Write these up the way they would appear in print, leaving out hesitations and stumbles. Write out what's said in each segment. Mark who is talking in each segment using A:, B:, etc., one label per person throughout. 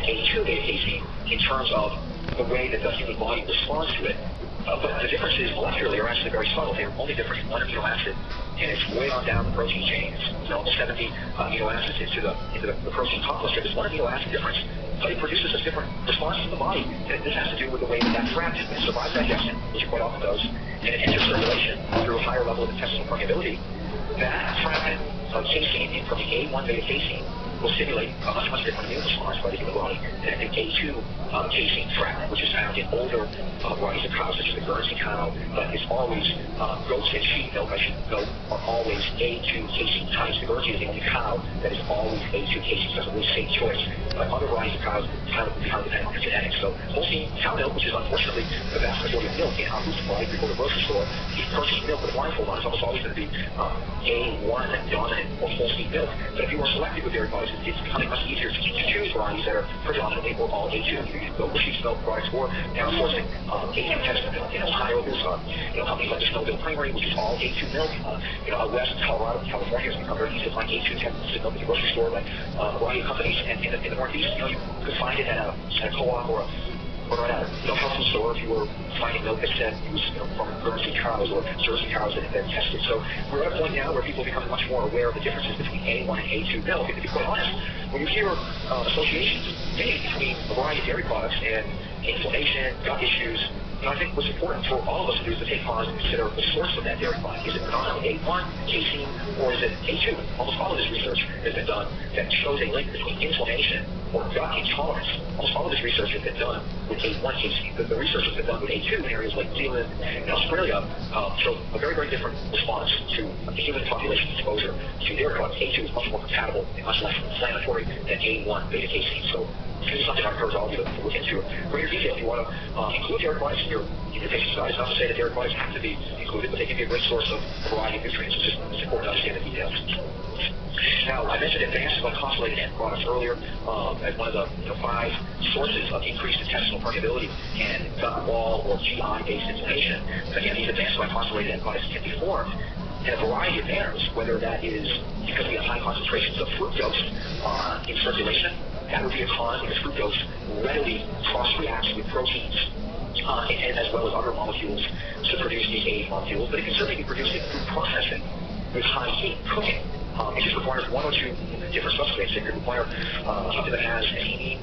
A: A2 beta casein in terms of the way that the human body responds to it. But the differences molecularly are actually very subtle. They're only different in one amino acid, and it's way on down the protein chain. It's almost 70 amino acids into the protein complex. There's one amino acid difference, but it produces a different response in the body. And this has to do with the way that fragment survives digestion, which it quite often does, and it enters circulation through a higher level of intestinal permeability. That fragment of casein from the A1 beta casein will stimulate a much different immune response by the human body than the A2 casein fragment, which is found in older varieties of cows, such as the Guernsey cow, but it's always, goats and sheep milk, I should note, are always A2 casein types. The Guernsey is the only cow that is always A2 casein, so it's a really safe choice. But other varieties of cows kind of depend on their genetics. So Holstein cow milk, which is unfortunately the vast majority of milk in our food supply, if you go to the grocery store, you purchase milk with a blindfold on, it's almost always going to be A1 dominant or Holstein milk. But if you are selective with dairy products, it's becoming much easier to choose varieties that are predominantly or all A2. You can go with sheep's milk products or now sourcing A2 texture milk. In Ohio, there's companies like the Snowville Creamery, which is all A2 milk. Out west, Colorado, California, it's become very easy to find A2 texture milk at the grocery store. But a variety of companies, and in the Northeast, you could find it at a co-op or at a health food store if you were finding milk that said it was from Guernsey cows or Jersey cows that had been tested. So we're at a point now where people are becoming much more aware of the differences between A1 and A2 milk. And to be quite honest, when you hear associations made between a variety of dairy products and inflammation, gut issues, I think what's important for all of us to do is to take pause and consider the source of that dairy product. Is it predominantly A1, casein, or is it A2? Almost all of this research has been done that shows a link between inflammation or gut intolerance. Almost all of this research has been done with A1 casein. The research has been done with A2 in areas like New Zealand and Australia, show a very, very different response to the human population exposure to dairy products. A2 is much more compatible and much less inflammatory than A1 beta casein. So this is something I encourage all of you to look into greater detail. If you want to include dairy products in your patient's diet, it's not to say that dairy products have to be included, but they can be a great source of a variety of nutrients. It's important to understand the details. Now, I mentioned advanced glycosylated end products earlier as one of the 5 sources of increased intestinal permeability and gut wall or GI-based inflammation. Again, these advanced glycosylated end products can be formed in a variety of manners, whether that is because we have high concentrations of fructose in circulation. That would be a con because fructose readily cross-reacts with proteins and as well as other molecules to produce these AH molecules. But it can certainly be produced in food processing with high heat cooking. It just requires 1 or 2 different substrates. It could require something that has an amine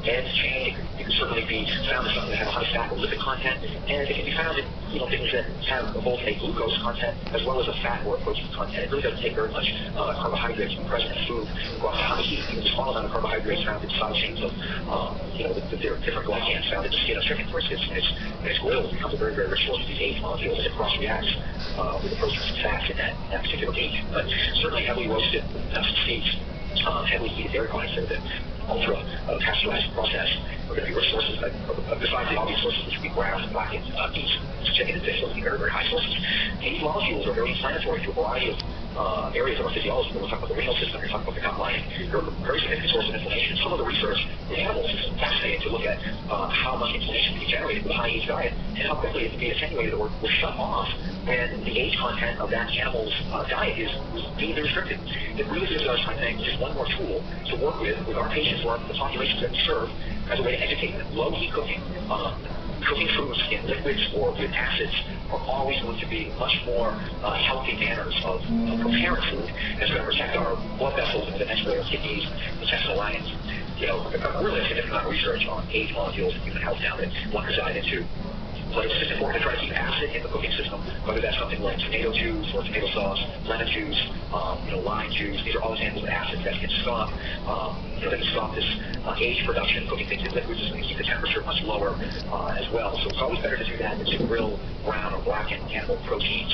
A: end chain. It could certainly be found in something that has a high fat or lipid content, and it can be found in things that have both a glucose content as well as a fat or a protein content. It really doesn't take very much carbohydrates to be present in food. Brought to high heat, you can just small amount of carbohydrates found in side chains of the different glycans found in the skin of chicken, for instance, and it's grilled. It becomes a very, very rich source of these AH molecules as it cross-reacts with the proteins and fats in that particular meat. But certainly heavily roasted nuts and seeds, heavily heated dairy products that have been ultra pasteurized and processed are going to be rich sources besides the obvious sources, which would be ground and blackened meat, chicken and fish. Those would be very, very high sources. These molecules are very inflammatory to a variety of areas of our physiology. We're talking about the renal system, we're talking about the gut lining. They're a very significant source of inflammation. Some of the research in animals is fascinating to look at how much inflammation can be generated with a high age diet and how quickly it can be attenuated or shut off when the age content of that animal's diet is deemed restricted. It really gives us, I think, just one more tool to work with our patients or the populations that we serve as a way to educate them. Low heat cooking, cooking foods in liquids or with acids are always going to be much more healthy manners of preparing food that's going to protect our blood vessels and eventually our kidneys, intestinal lining. Really a significant amount of research on AH molecules and human health now that one could dive into. But it's just important to try to keep acid in the cooking system, whether that's something like tomato juice or tomato sauce, lemon juice, lime juice. These are all examples of acids that can stop, this age production. Cooking things in liquids is going to keep the temperature much lower as well. So it's always better to do that than to grill brown or blacken animal proteins,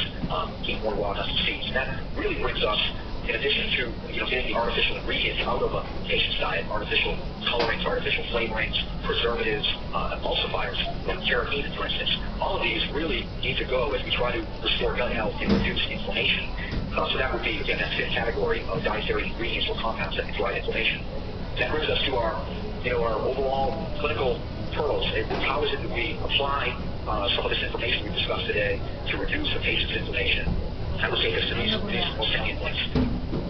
A: eat more raw nuts and seeds. And that really brings us, in addition to getting the artificial ingredients out of a patient's diet, artificial colorings, artificial flavorings, preservatives, emulsifiers, like carrageenan, for instance, all of these really need to go as we try to restore gut health and reduce inflammation. So that would be, again, that 5th category of dietary ingredients or compounds that can drive inflammation. That brings us to our overall clinical pearls. How is it that we apply some of this information we've discussed today to reduce a patient's inflammation? That would take us to these most salient points.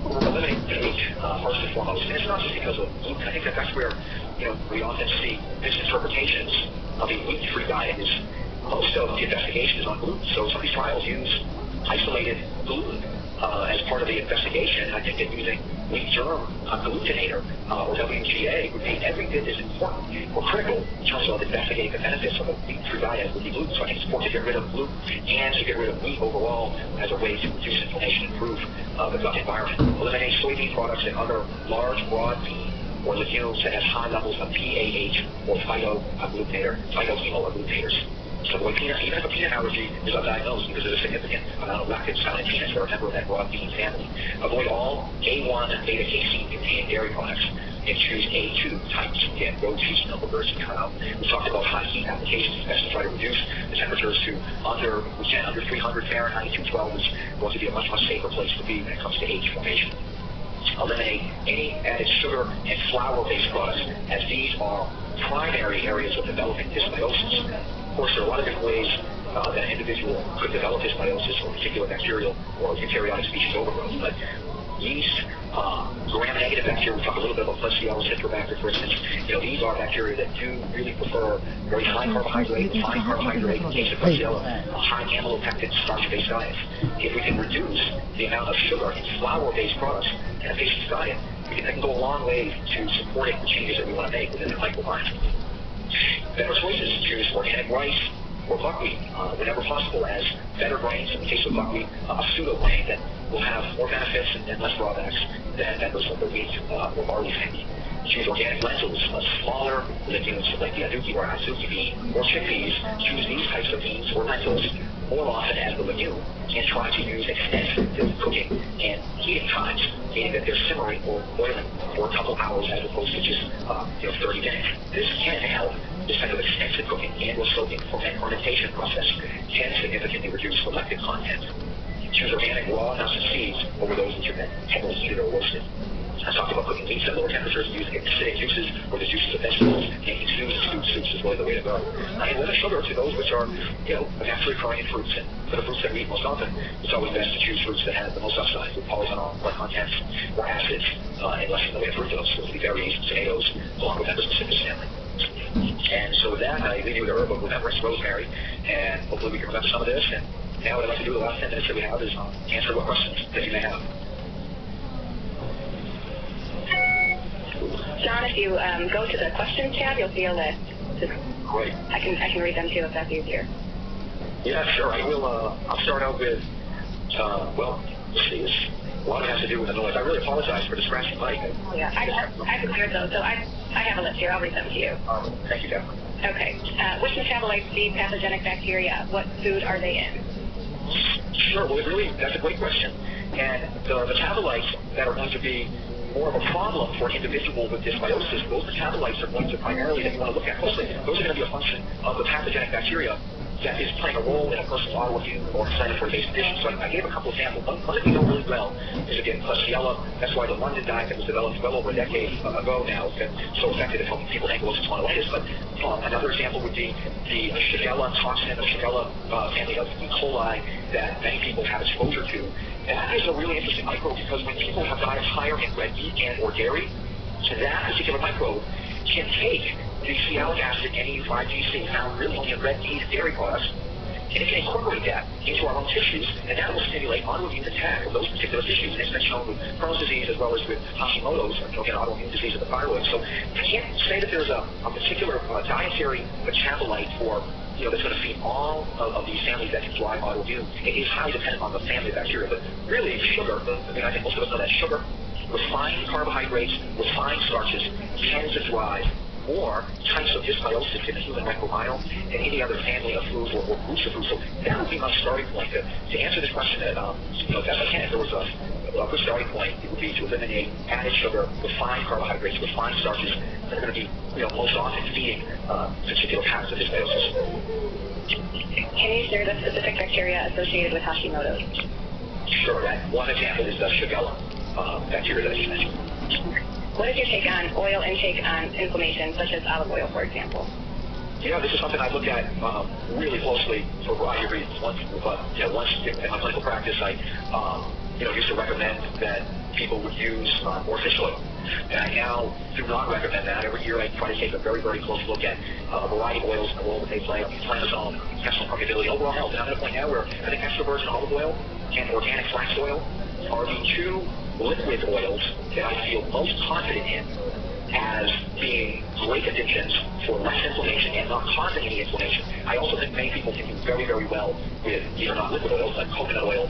A: Eliminate the age, first and foremost. And it's not just because of gluten. I think that's where we often see misinterpretations of a wheat-free diet. Is most of the investigation is on gluten. So some of these trials use isolated gluten as part of the investigation. I think that using wheat germ agglutinator, or WGA, would be every bit as important or critical in terms of investigating the benefits of a wheat-free diet with the gluten. So I think it's important to get rid of gluten and to get rid of wheat overall as a way to reduce inflammation and improve the gut environment. Eliminate soybean products and other large, broad bean or legumes that have high levels of PAH or phytohemoglutinators. So avoid peanuts. Even if a peanut allergy is undiagnosed because of a significant amount of lactose found in peanuts that are a member of that broad bean family. Avoid all A1 beta-casein containing dairy products and choose A2 types. Again, goat, cheese, milk, or birds and cow. We talked about high heat applications. It's best to try to reduce the temperatures to under 300 Fahrenheit. 212 is going to be a much, much safer place to be when it comes to age formation. Eliminate any added sugar and flour-based products, as these are primary areas of developing dysbiosis. Of course, there are a lot of different ways that an individual could develop dysbiosis or particular bacterial or eukaryotic species overgrowth, but yeast, gram-negative bacteria, we talked a little bit about Klebsiella citrobacter, for instance. These are bacteria that do really prefer very high carbohydrate, refined carbohydrate, in case of Klebsiella, high amylopectin starch-based diets. If we can reduce the amount of sugar in flour-based products in a patient's diet, that can go a long way to supporting the changes that we want to make within the microbiome. Better choices: choose organic rice or buckwheat whenever possible as better grains. In the case of buckwheat, a pseudo grain that will have more benefits and less drawbacks than members of the wheat or barley family. Choose organic lentils, smaller legumes like the aduki or azuki bean or chickpeas. Choose these types of beans or lentils more often as the legume, and try to use extensive cooking and heating times, meaning that they're simmering or boiling for a couple hours as opposed to just 30 minutes. This can help. This kind of extensive cooking and or soaking and fermentation process can significantly reduce the lectin content. Choose organic raw nuts and seeds over those which have been heavily heated or roasted. I talked about cooking meats at lower temperatures and using acidic juices or the juices of vegetables. Making stews and stewed soups is really the way to go. And limit sugar to those which are, naturally occurring in fruits. And for the fruits that we eat most often, it's always best to choose fruits that have the most upside with polyphenol contents or acids and less in the way of fructose. Those would be berries, tomatoes, along with members of the citrus family. And so with that, I leave you with a herb of remembrance, rosemary, and hopefully we can remember some of this. And now what I'd like to do the last 10 minutes that we have is answer what questions that you may have.
B: John, if you go to the questions tab, you'll see a list.
A: Great.
B: I can read them too if that's easier.
A: Yeah, sure. I will. I'll start out with. Let's see. A lot of it has to do with the noise. I really apologize for the scratching mic.
B: Oh, yeah, I've cleared those, so I have a list here. I'll read them to you.
A: Thank you, Catherine.
B: Okay. Which metabolites feed pathogenic bacteria? What food are they in?
A: Sure. Well, that's a great question. And the metabolites that are going to be more of a problem for an individual with dysbiosis, those metabolites are going to primarily, that you want to look at closely, those are going to be a function of the pathogenic bacteria that is playing a role in a person's autoimmune or inflammatory-based condition. So I gave a couple examples. One that we know really well is, again, Klebsiella. That's why the London diet that was developed well over a decade ago now has been so effective at helping people with ankylosing spondylitis. But another example would be the Shigella toxin, the Shigella family of E. coli that many people have exposure to. And that is a really interesting microbe because when people have diets higher in red meat and or dairy, that particular microbe can take the sialic acid NAU5GC found really only in red meat and dairy products, and it can incorporate that into our own tissues, and that will stimulate autoimmune attack of those particular tissues. And it's been shown with Crohn's disease as well as with Hashimoto's, again, autoimmune disease of the thyroid. So I can't say that there's a particular dietary metabolite for that's going to feed all of these families that can drive autoimmune. It is highly dependent on the family of bacteria, but really sugar, I think most of us know that sugar, refined carbohydrates, refined starches tend to drive more types of dysbiosis in the human microbiome than any other family of foods or groups of foods. So that would be my starting point to answer this question that, best I can, if there was a good starting point, it would be to eliminate added sugar, refined carbohydrates, refined starches that are going to be, most often feeding particular patterns of dysbiosis.
B: Can you share the specific bacteria associated with Hashimoto's?
A: Sure. One example is the Shigella bacteria that I just mentioned.
B: What is your take on oil intake on inflammation, such as olive oil, for example?
A: Yeah, this is something I look at really closely for a variety of reasons. Once in my clinical practice, I used to recommend that people would use more fish oil. And I now do not recommend that. Every year I try to take a very, very close look at a variety of oils and the role that they play on inflammasome, intestinal permeability, overall health. And I'm at a point now where I think extra virgin olive oil and organic flax oil are the two liquid oils that I feel most confident in as being great additions for less inflammation and not causing any inflammation. I also think many people can do very, very well with either not liquid oils like coconut oil,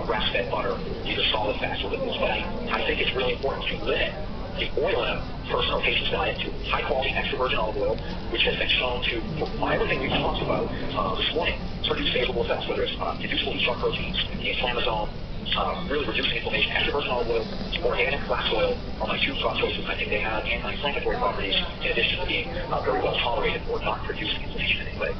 A: grass-fed butter, either solid fats or liquids. But I think it's really important to limit the oil in a person or patient's diet to high-quality extra virgin olive oil, which has been shown to, for everything we've talked about this morning, produce favorable effects, whether it's inducible heat shock proteins, the inflammasome, really reducing inflammation. Extra virgin olive oil, organic flax oil are my two top choices. I think they have anti-inflammatory properties in addition to being very well tolerated or not producing inflammation in any way.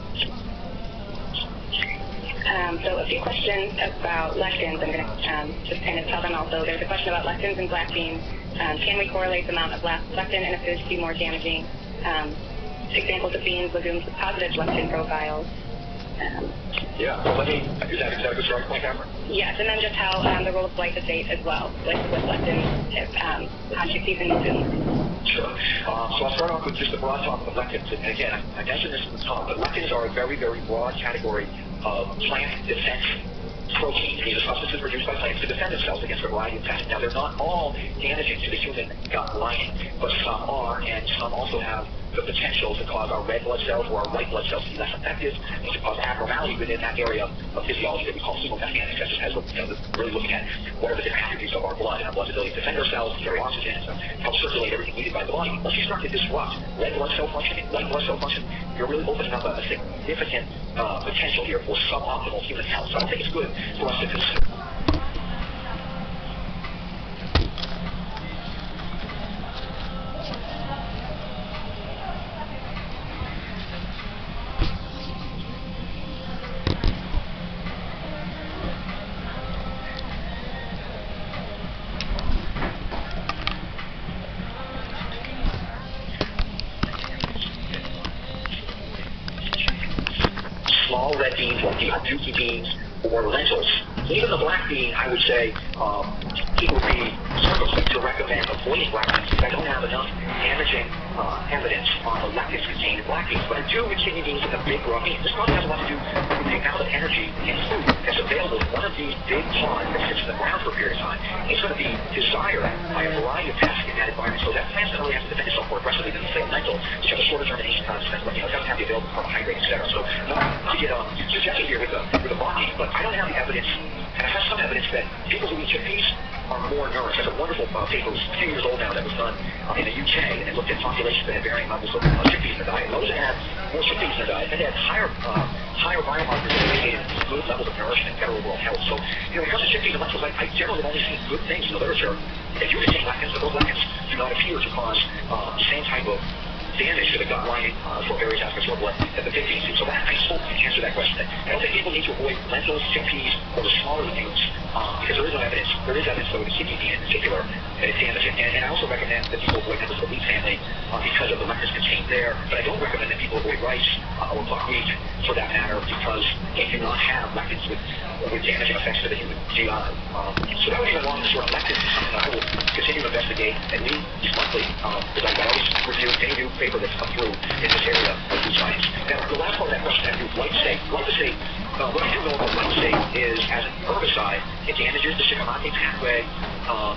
B: So a few questions about lectins. I'm going to just kind of tell them also. There's a question about lectins in black beans. Can we correlate the amount of lectin and appears to be more damaging? Examples of beans, legumes with positive lectin profiles.
A: Yeah, so is that a good starting point, Cameron?
B: Yes, and then just how the role of glyphosate as well, with lectins, on chickpeas and legumes.
A: Sure. So I'll start off with just a broad topic of lectins. And again, I mentioned this at the top, but lectins are a very, very broad category of plant defense proteins. These are substances produced by plants to defend themselves against a variety of pests. Now, they're not all damaging to the human gut lining, but some are, and some also have the potential to cause our red blood cells or our white blood cells to be less effective and to cause abnormality within that area of physiology that we call hemodynamics. That's just as really looking at what are the different attributes of our blood and our blood's ability to defend ourselves, to carry oxygen, to help circulate everything needed by the body. Once you start to disrupt red blood cell function and white blood cell function, you're really opening up a significant potential here for suboptimal human health. So I don't think it's good for us to consider. Small red beans like the aduki beans or lentils. Even the black bean, I would say, people would be circumspect to recommend avoiding black beans because I don't have enough damaging evidence on the lectins contained in black beans. But I do with kidney beans and the big raw beans. This probably has a lot to do with the amount of energy and food that's available in one of these big pods that sits in the ground for a period of time. It's going to be desired by a variety of pests in that environment. So that plant doesn't really have to defend itself more aggressively than, say, a lentil, which has a shorter germination time, but it doesn't have the available carbohydrate, etc. So not to get suggested here with the raw bean, but I don't have the evidence, and I have some evidence that people who eat chickpeas are more nourished. There's a wonderful paper, a few years old now, that was done in the UK, and it looked at populations that had varying levels of chickpeas in their diet. Those that had more chickpeas in their diet, and they had higher biomarkers that indicated good levels of nourishment and better overall health. So, when it comes to chickpeas and lentils, I generally have only seen good things in the literature. If you contain lectins, but those lectins do not appear to cause the same type of damage to the gut lining for various aspects of our blood that the pig beans do. So that, I hope, can answer that question. I don't think people need to avoid lentils, chickpeas, or the smaller legumes because there is no evidence. There is evidence, though, with the kidney bean in particular that it's damaging. And I also recommend that people avoid members of the wheat family because of the lectins contained there. But I don't recommend that people avoid rice or buckwheat for that matter because they do not have lectins with damaging effects to the human GI. So that would be a long short lectins is something I will continue to investigate at least monthly because I always review any new paper that's come through in this area of food science. Now, the last part of that question I do with glyphosate. Glyphosate, what I do know about glyphosate is as an herbicide, it damages the Chikamate pathway,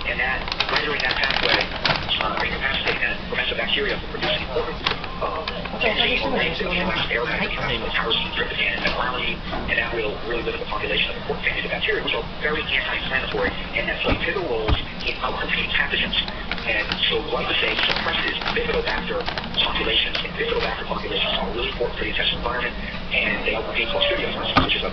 A: and that rendering that pathway incapacitating that prevents the bacteria from producing important energy or rings that can last air like tyrosine, tryptophan, and melamine, and that will really limit the population of important families of bacteria, which are very anti-inflammatory and that play pivotal roles in outcompeting pathogens. And so glyphosate suppresses bifidobacter populations, and bifidobacter populations are really important for the intestinal environment, and they outcompete Clostridium, for instance, which is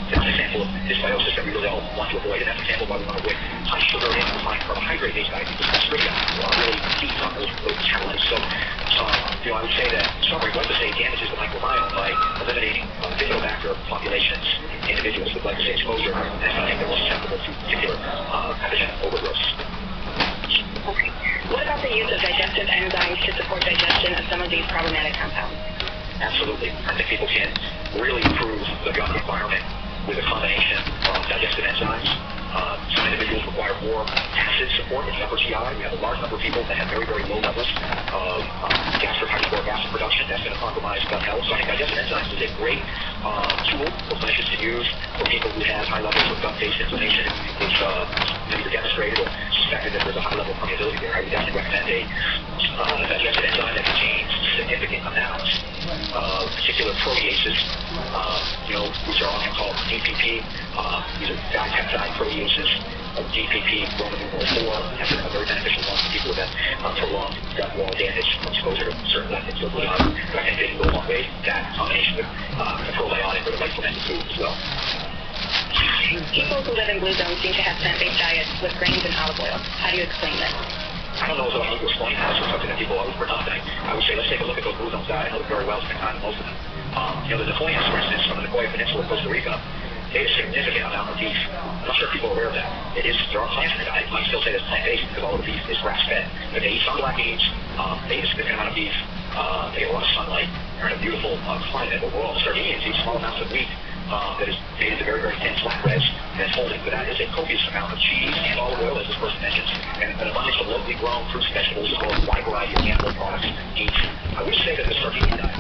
A: an example of dysbiosis that we really all want to avoid, and that's an example of why we want to avoid high sugar and high carbohydrate-based diets because Clostridium really feeds on those metabolites. So, I would say that, in summary, glyphosate damages the microbiome by eliminating bifidobacter populations in individuals with glyphosate exposure, and that's something they're more susceptible to particular pathogenic overdose.
B: Okay. What about the use of digestive enzymes to support digestion of some of these problematic compounds?
A: Absolutely. I think people can really improve the gut environment with a combination of digestive enzymes. Some individuals require more acid support in the upper GI. We have a large number of people that have very, very low levels of gastric hydrochloric acid production. That's going to compromise gut health. So I think digestive enzymes is a great tool for clinicians to use for people who have high levels of gut-based inflammation. It's either demonstrated or suspected that there's a high level of permeability there. I would definitely recommend a digestive enzyme that contains significant amounts of particular proteases, which are often called DPP. These are dipeptide proteases. DPP, Roman numeral 4, that's a very beneficial one for people with that prolonged gut wall damage from exposure to certain lectins. So I think they can go a long way. That combination with a probiotic or the right fermented food as well.
B: People who live in blue zones seem to have plant-based diets with grains and olive oil. How do you explain this?
A: I don't know if I need to explain that. It's something that people always bring up. I would say let's take a look at those blue zones diet. I know them very well, spend time with most of them. The Nicoyans, for instance, from the Nicoya Peninsula of Costa Rica, they have a significant amount of beef. I'm not sure if people are aware of that. There are plants in the diet. You might still say that's plant-based because all of the beef is grass-fed. But they eat some black beans. They eat a significant amount of beef. They get a lot of sunlight. They're in a beautiful climate overall. The Sardinians eat small amounts of wheat that is made into very, very thin flatbreads. And folding for that is a copious amount of cheese and olive oil, as this person mentions, and an abundance of locally grown fruits and vegetables, as well as a wide variety of animal products each. I would say that the Sardinian diet